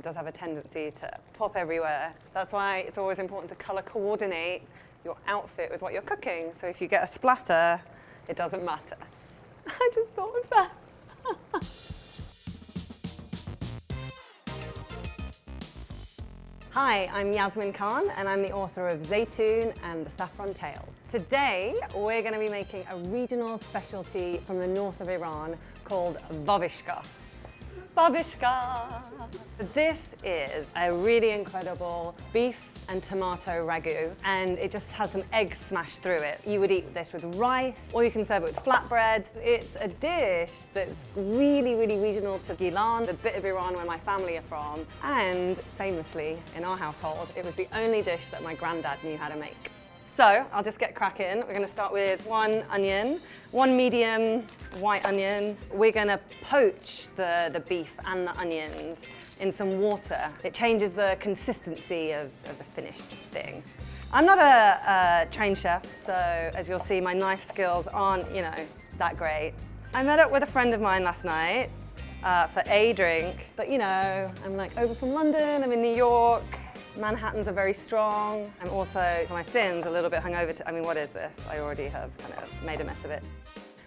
does have a tendency to pop everywhere. That's why it's always important to color coordinate your outfit with what you're cooking. So if you get a splatter, it doesn't matter. I just thought of that. Hi, I'm Yasmin Khan, and I'm the author of Zaitoun and the Saffron Tales. Today, we're going to be making a regional specialty from the north of Iran called babishka. Babishka! This is a really incredible beef and tomato ragu, and it just has some eggs smashed through it. You would eat this with rice, or you can serve it with flatbread. It's a dish that's really, really regional to Gilan, the bit of Iran where my family are from, and famously, in our household, it was the only dish that my granddad knew how to make. So, I'll just get cracking. We're gonna start with one onion, one medium white onion. We're gonna poach the beef and the onions in some water. It changes the consistency of the finished thing. I'm not a trained chef, so as you'll see, my knife skills aren't, that great. I met up with a friend of mine last night for a drink, but I'm like over from London, I'm in New York. Manhattans are very strong. I'm also, for my sins, a little bit hungover. What is this? I already have kind of made a mess of it.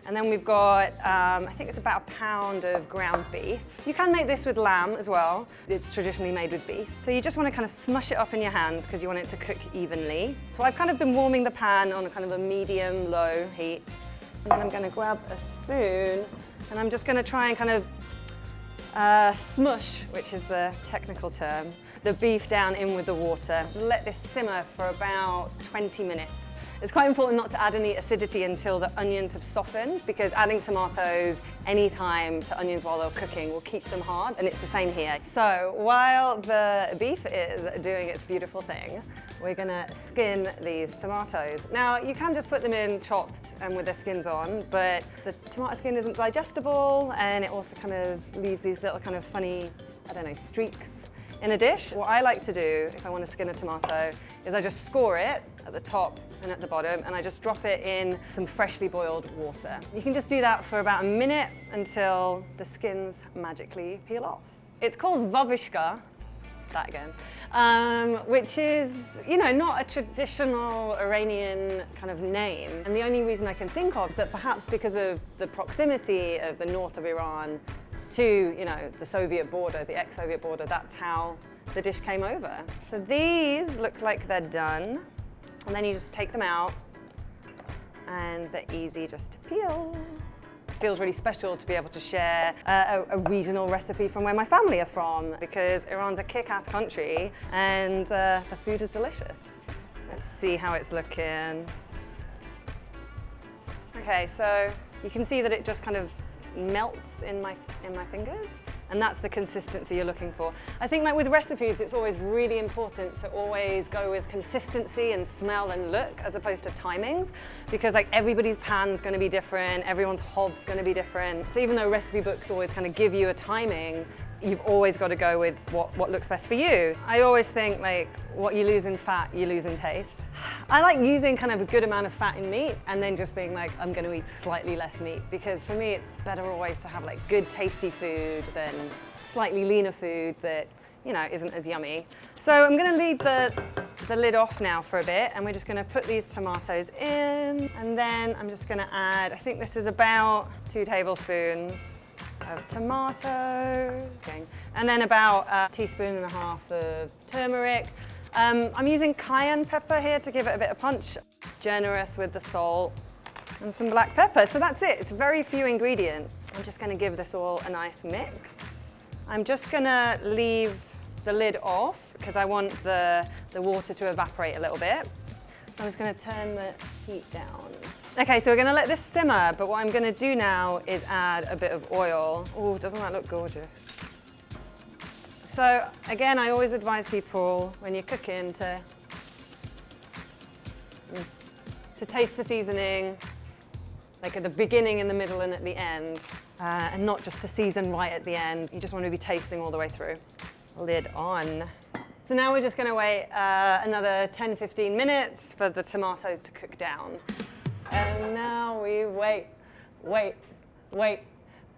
And then we've got, I think it's about a pound of ground beef. You can make this with lamb as well. It's traditionally made with beef. So you just want to kind of smush it up in your hands because you want it to cook evenly. So I've kind of been warming the pan on a kind of a medium-low heat. And then I'm going to grab a spoon and I'm just going to try and kind of smush, which is the technical term, the beef down in with the water. Let this simmer for about 20 minutes. It's quite important not to add any acidity until the onions have softened, because adding tomatoes anytime to onions while they're cooking will keep them hard, and it's the same here. So while the beef is doing its beautiful thing, we're gonna skin these tomatoes. Now, you can just put them in chopped and with their skins on, but the tomato skin isn't digestible, and it also kind of leaves these little kind of funny, streaks in a dish. What I like to do if I want to skin a tomato is I just score it at the top and at the bottom, and I just drop it in some freshly boiled water. You can just do that for about a minute until the skins magically peel off. It's called babishka, that again, which is, not a traditional Iranian kind of name. And the only reason I can think of is that perhaps because of the proximity of the north of Iran to, the Soviet border, the ex-Soviet border, that's how the dish came over. So these look like they're done. And then you just take them out and they're easy just to peel. It feels really special to be able to share a regional recipe from where my family are from, because Iran's a kick-ass country and the food is delicious. Let's see how it's looking. Okay, so you can see that it just kind of melts in my fingers, and that's the consistency you're looking for. I think with recipes, it's always really important to always go with consistency and smell and look as opposed to timings, because everybody's pan's going to be different, everyone's hob's going to be different. So even though recipe books always kind of give you a timing, you've always got to go with what looks best for you. I always think what you lose in fat, you lose in taste. I like using kind of a good amount of fat in meat and then just being I'm going to eat slightly less meat, because for me it's better always to have good tasty food than slightly leaner food that isn't as yummy. So I'm going to leave the lid off now for a bit, and we're just going to put these tomatoes in, and then I'm just going to add, I think this is about 2 tablespoons of tomato, and then about a teaspoon and a half of turmeric. I'm using cayenne pepper here to give it a bit of punch. Generous with the salt and some black pepper. So that's it. It's very few ingredients. I'm just going to give this all a nice mix. I'm just going to leave the lid off because I want the water to evaporate a little bit. So I'm just going to turn the heat down. Okay, so we're going to let this simmer, but what I'm going to do now is add a bit of oil. Oh, doesn't that look gorgeous? So again, I always advise people when you're cooking to taste the seasoning, at the beginning, in the middle, and at the end, and not just to season right at the end. You just want to be tasting all the way through. Lid on. So now we're just going to wait another 10-15 minutes for the tomatoes to cook down. And now we wait,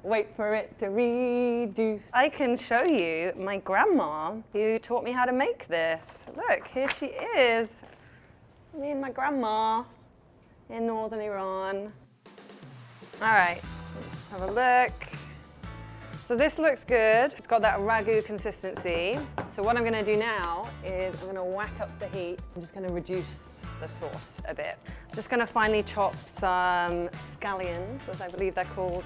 Wait for it to reduce. I can show you my grandma who taught me how to make this. Look, here she is. Me and my grandma in northern Iran. All right, let's have a look. So this looks good. It's got that ragu consistency. So what I'm gonna do now is I'm gonna whack up the heat. I'm just gonna reduce the sauce a bit. I'm just gonna finely chop some scallions, as I believe they're called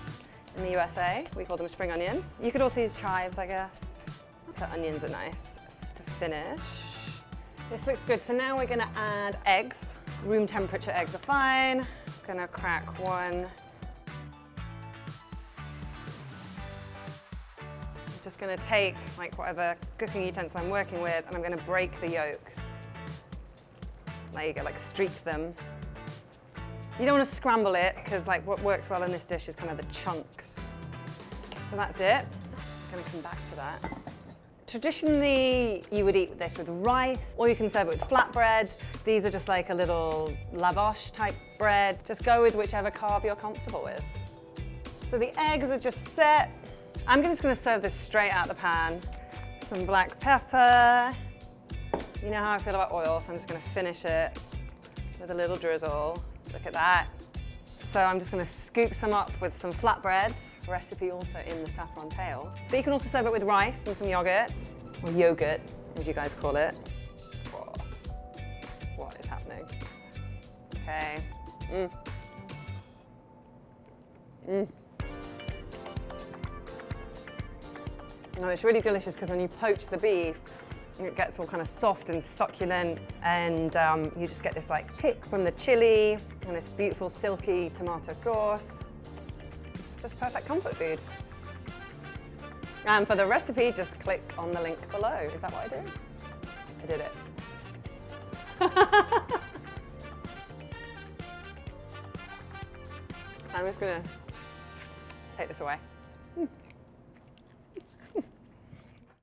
in the USA. We call them spring onions. You could also use chives, I guess. The onions are nice to finish. This looks good. So now we're gonna add eggs. Room temperature eggs are fine. Gonna crack one. Just gonna take like whatever cooking utensil I'm working with and I'm gonna break the yolks. There you go, like streak them. You don't want to scramble it because like what works well in this dish is kind of the chunks. So that's it. I'm gonna come back to that. Traditionally, you would eat this with rice or you can serve it with flatbread. These are just like a little lavash type bread. Just go with whichever carb you're comfortable with. So the eggs are just set. I'm just gonna serve this straight out the pan. Some black pepper. You know how I feel about oil, so I'm just gonna finish it with a little drizzle. Look at that. So I'm just gonna scoop some up with some flatbreads. Recipe also in the Saffron Tales. But you can also serve it with rice and some yogurt, or yogurt, as you guys call it. Whoa. What is happening? Okay. No, it's really delicious because when you poach the beef, it gets all kind of soft and succulent, and you just get this like kick from the chili and this beautiful silky tomato sauce. It's just perfect comfort food. And for the recipe, just click on the link below. Is that what I did? I did it. I'm just gonna take this away.